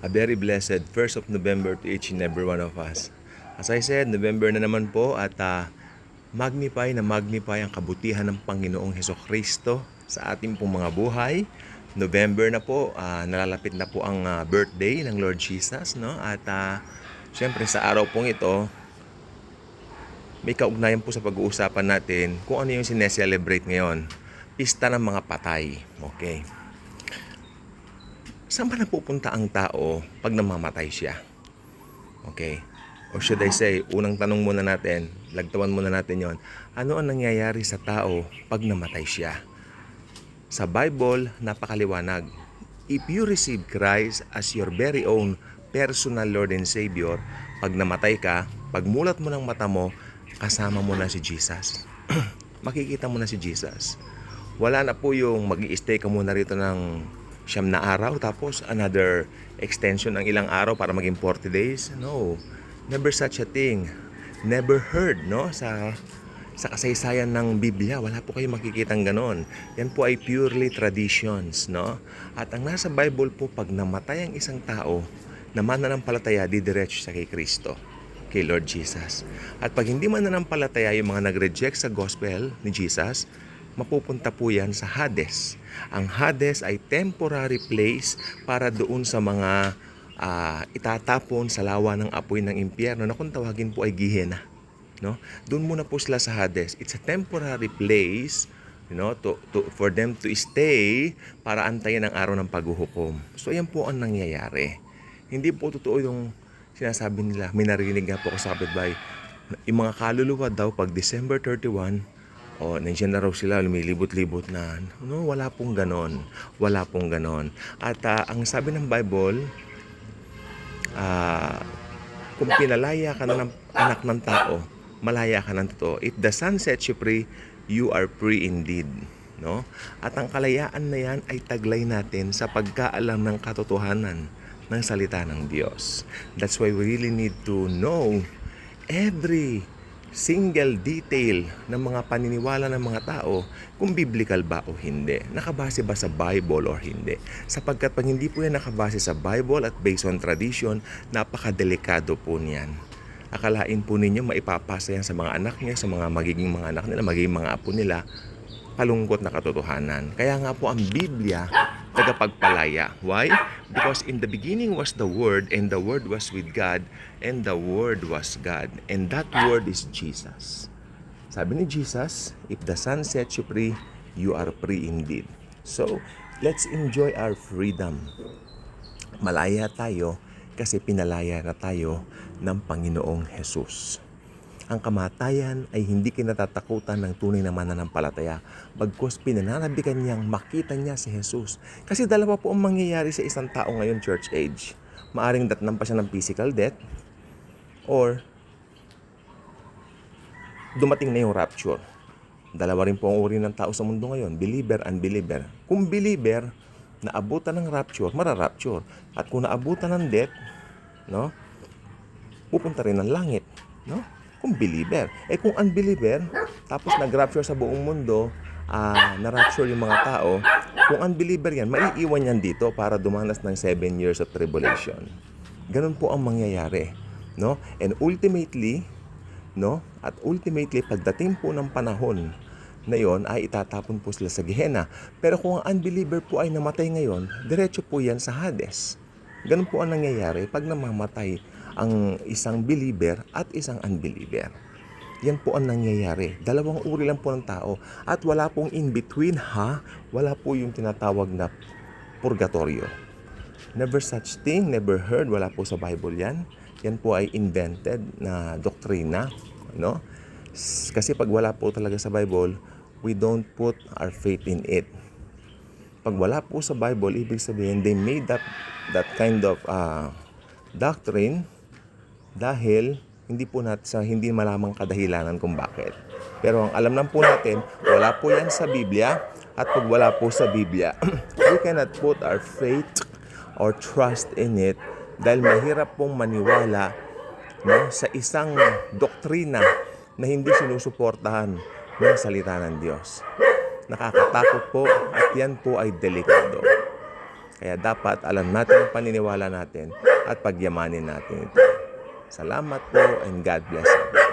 A very blessed 1st of November to each and every one of us. As I said, November na naman po at magnify ang kabutihan ng Panginoong Hesukristo sa ating pong mga buhay. November na po, nalalapit na po ang birthday ng Lord Jesus, no? At syempre sa araw pong ito, may kaugnayan po sa pag-uusapan natin kung ano yung sineselebrate ngayon. Pista ng mga patay. Okay. Saan ba napupunta ang tao pag namamatay siya? Okay. Or should I say, unang tanong muna natin, lagtawan muna natin yon. Ano ang nangyayari sa tao pag namatay siya? Sa Bible, napakaliwanag. If you receive Christ as your very own personal Lord and Savior, pag namatay ka, pag mulat mo ng mata mo, kasama mo na si Jesus. Makikita mo na si Jesus. Wala na po yung mag-i-stay ka muna rito ng 9 na araw tapos another extension ng ilang araw para maging 40 days. No. Never such a thing. Never heard, no? Sa kasaysayan ng Biblia, wala po kayong makikitang ganon. Yan po ay purely traditions, no? At ang nasa Bible po, pag namatay ang isang tao, na mananampalataya, didiretso sa kay Kristo, kay Lord Jesus. At pag hindi mananampalataya yung mga nag-reject sa gospel ni Jesus, mapupunta po yan sa Hades. Ang Hades ay temporary place para doon sa mga itatapon sa lawa ng apoy ng impyerno na kung tawagin po ay Gehenna. No? Doon muna po sila sa Hades. It's a temporary place, for them to stay para antayin ang araw ng paghuhukom. So yan po ang nangyayari. Hindi po totoo yung sinasabi nila. May narinig nga po ako sa kapitbahay. Yung mga kaluluwa daw pag December 31, nandiyan na raw sila, lumilibot-libot na. No, wala pong ganon. Wala pong ganon. At ang sabi ng Bible, kung pinalaya ka na ng anak ng tao, malaya ka ng totoo. If the Son sets you free, you are free indeed. No? At ang kalayaan na yan ay taglay natin sa pagkaalam ng katotohanan ng salita ng Diyos. That's why we really need to know every single detail ng mga paniniwala ng mga tao kung biblical ba o hindi. Nakabase ba sa Bible or hindi. Sapagkat pag hindi po yan nakabase sa Bible at based on tradition, napakadelikado po niyan. Akalain po ninyo maipapasa yan sa mga anak niya, sa mga magiging mga anak nila, magiging mga apo nila, kalungkot na katotohanan. Kaya nga po ang Biblia tagapagpalaya. Why? Because in the beginning was the Word, and the Word was with God, and the Word was God. And that Word is Jesus. Sabi ni Jesus, if the Son sets you free, you are free indeed. So, let's enjoy our freedom. Malaya tayo kasi pinalaya na tayo ng Panginoong Jesus. Ang kamatayan ay hindi kinatatakutan ng tunay na mananampalataya, bagkus pinananabikan niyang makita niya si Jesus. Kasi dalawa po ang mangyayari sa isang tao ngayon, church age. Maaring datnan pa siya ng physical death, or dumating na yung rapture. Dalawa rin po ang uri ng tao sa mundo ngayon, believer, unbeliever. Kung believer, naabutan ng rapture, mararapture. At kung naabutan ng death, no, pupunta rin ng langit, no? Kung believer. Kung unbeliever, tapos nag-rapture sa buong mundo, na-rapture yung mga tao, kung unbeliever yan, maiiwan yan dito para dumanas ng 7 years of tribulation. Ganun po ang mangyayari, no? And ultimately, no? At ultimately, pagdating po ng panahon na yon, ay itatapon po sila sa Gehenna. Pero kung ang unbeliever po ay namatay ngayon, diretso po yan sa Hades. Ganun po ang nangyayari pag namamatay ang isang believer at isang unbeliever. Yan po ang nangyayari. Dalawang uri lang po ng tao. At wala pong in-between, wala po yung tinatawag na purgatorio. Never such thing, never heard. Wala po sa Bible yan. Yan po ay invented na doktrina. No? Kasi pag wala po talaga sa Bible, we don't put our faith in it. Pag wala po sa Bible, ibig sabihin, they made up that kind of doctrine dahil hindi malamang kadahilanan kung bakit. Pero ang alam lang po natin, wala po yan sa Biblia. At pag wala po sa Biblia, we cannot put our faith or trust in it dahil mahirap pong maniwala, no, sa isang doktrina na hindi sinusuportahan ng salita ng Diyos. Nakakatakot po at yan po ay delikado. Kaya dapat alam natin ang paniniwala natin at pagyamanin natin ito. Salamat po and God bless you.